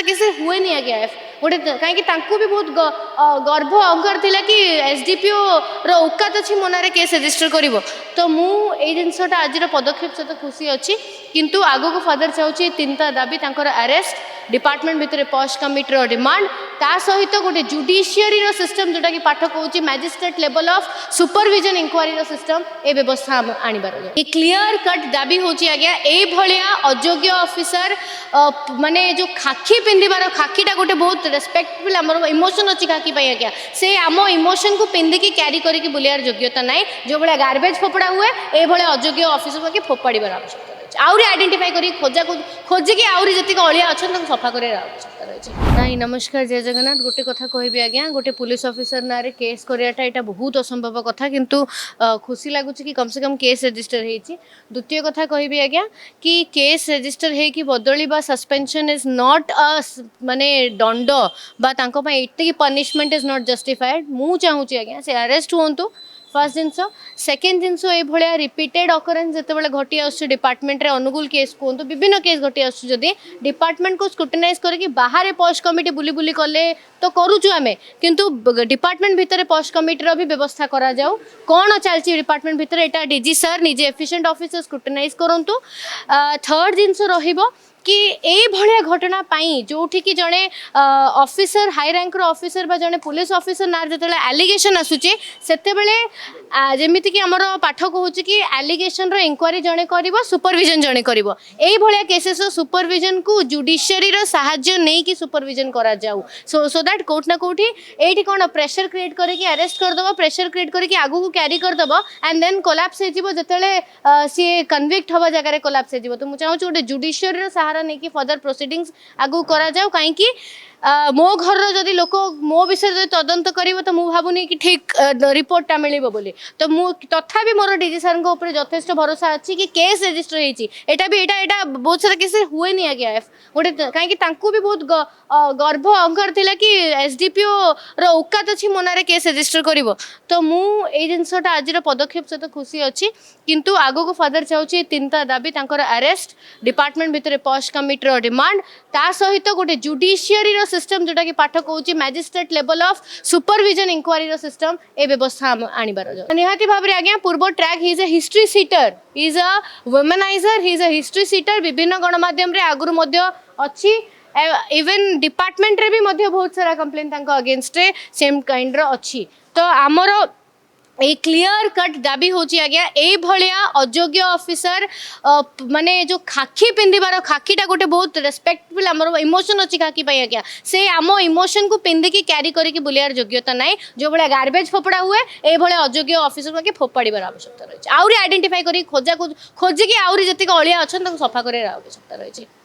Case हुए आज्ञा गोटे कहीं भी बहुत गर्भ अहंकार थिला कि एसडीपीओ औकात अच्छी मो ना केस रजिस्टर कर तो मुझे जिनसा आज पदक्षेप सहित खुशी अच्छी किंतु आगो को फादर चाहूँगी तीनटा दाबी अरेस्ट डिपार्टमेंट भितर पोस्ट कमिटी डिमांड ता सहित गोटे जुडिशियरी सिस्टम जोटा कि पाठ कहूँ magistrate level of supervision inquiry system ए व्यवस्था आनिबार क्लियर कट दाबी हूँ आज्ञा ये अयोग्य ऑफिसर माने जो खाकी पिंधार खाकीटा गोटे बहुत रेस्पेक्टफुल आम इमोशन अच्छी खाकी आज्ञा से आम इमोशन को पिंधिकी क्यारी करके बुलार योग्यता ना जो भाया गार्बेज फोपड़ा हुए ये अयोग्य ऑफिसर के फोपाड़ार आवश्यकता रही आहरी आइडेंटिफाई कर खोजा खोजिकी आहरी जी अलिया अच्छा सफा कर आवश्यकता रही नाई नमस्कार जय जगन्नाथ गोटे कथा कहबी आज्ञा गोटे पुलिस ऑफिसर ना केस कराटा यहाँ बहुत असंभव कथा किंतु खुशी लगुच कि कम से कम केस रजिस्टर होती द्वितीय कथा कहबी आज्ञा कि केस रजिस्टर होगी बदली सस्पेंशन इज नॉट अ माने दंड बाकी पनिशमेंट इज नॉट जस्टिफाइड मु चाहूँगी आज्ञा से अरेस्ट हूँ फर्स्ट जिनस सेकेंड जिनस ये रिपीटेड अकरेन्स जिते घटी आस डिपार्टमेंट अनुकूल केस कहतु विभिन्न केस घटी आदि डिपार्टमेंट को स्क्रूटिनाइज करके बाहर पोस्ट कमिटी बुली बुली कले तो करुचु आम किंतु डिपार्टमेंट भितर पोस्ट कमिटी भी व्यवस्था करा जाऊ कौन चलती डिपार्टमेंट भितर यहाँ डीजी सर निजे एफिशिएंट ऑफिसर स्क्रूटिनाइज करूँ थर्ड जिनस रहिबो कि ये भाया घटना जो कि जड़े ऑफिसर हाई रैंक ऑफिसर बा जड़े पुलिस ऑफिसर ना जो एलिगेशन आसूचे से जमीती कि आमर पाठ कहूँ कि एलिगेशन इंक्वारी जड़े कर सुपरविजन जड़े कर भाया केसेस सुपरविजन को जुडिशियरी साहाय्य नहीं कि सुपरविजन करा जाऊ सो दैट कोट ना कोठी ये कौन प्रेशर क्रिएट करके अरेस्ट करदे प्रेशर क्रिएट करके आगू को क्यारी करदब एंड देन कोलैप्स हो जिते सी कन्विक्ट हवा जगह कोलैप्स हो तो मुझे चाहूँ गोटे जुडिशियरी सहारा नहीं कि फर्दर प्रोसीडिंग्स आगू करा जाऊ कहीं मो घर जदि लोक मो विषय तदंत कर तो मुझे भावुनी कि ठीक रिपोर्टा मिल बोली तो तथापि मोर डीजी सर यथेष भरोसा अच्छी कि केस रजिस्टर होता बहुत सारा केस हुए आज्ञा एफ गोटे कहीं भी बहुत गर्भ अहंकार थिला कि एसडीपीओ औकात अच्छी मो ना केस रजिस्टर कर तो मुझे जिनसा आज पदक्षेप सहित खुशी अच्छी किंतु आगो को फादर चाहूँगी तीनटा दाबी अरेस्ट डिपार्टमेंट भितर पोस्ट कमिटी डिमांड ता सहित गोटे जुडिशियरी सिस्टम जोटा कि पाठ कहूँ magistrate level of supervision inquiry system ए व्यवस्था आनिबार निहाती भाव में आज्ञा पूर्व track he is a history sheeter he is a womaniser he is a history sheeter विभिन्न गणमाध्यम आगुरी अच्छी इवन डिपार्टमेंट रे भी बहुत सारा कंप्लेन अगेंस्ट सेम काइंड अच्छी तो आमर ये क्लियर कट दाबी हूँ आज्ञा ये अयोग्य ऑफिसर माने जो खाकी पिंधार खाकीटा गोटे बहुत रेस्पेक्टफुल आम इमोशन अच्छी खाकी आज्ञा से आम इमोशन को पिंधिकी क्यारी करके बुलार योग्यता ना जो भाया गार्बेज फोपड़ा हुए ये अयोग्य ऑफिसर के फोपाड़ार आवश्यकता रही आहरी आइडेंटिफाई कर खोजिकी आहरी जी अलिया अच्छा सफा कर आवश्यकता रही।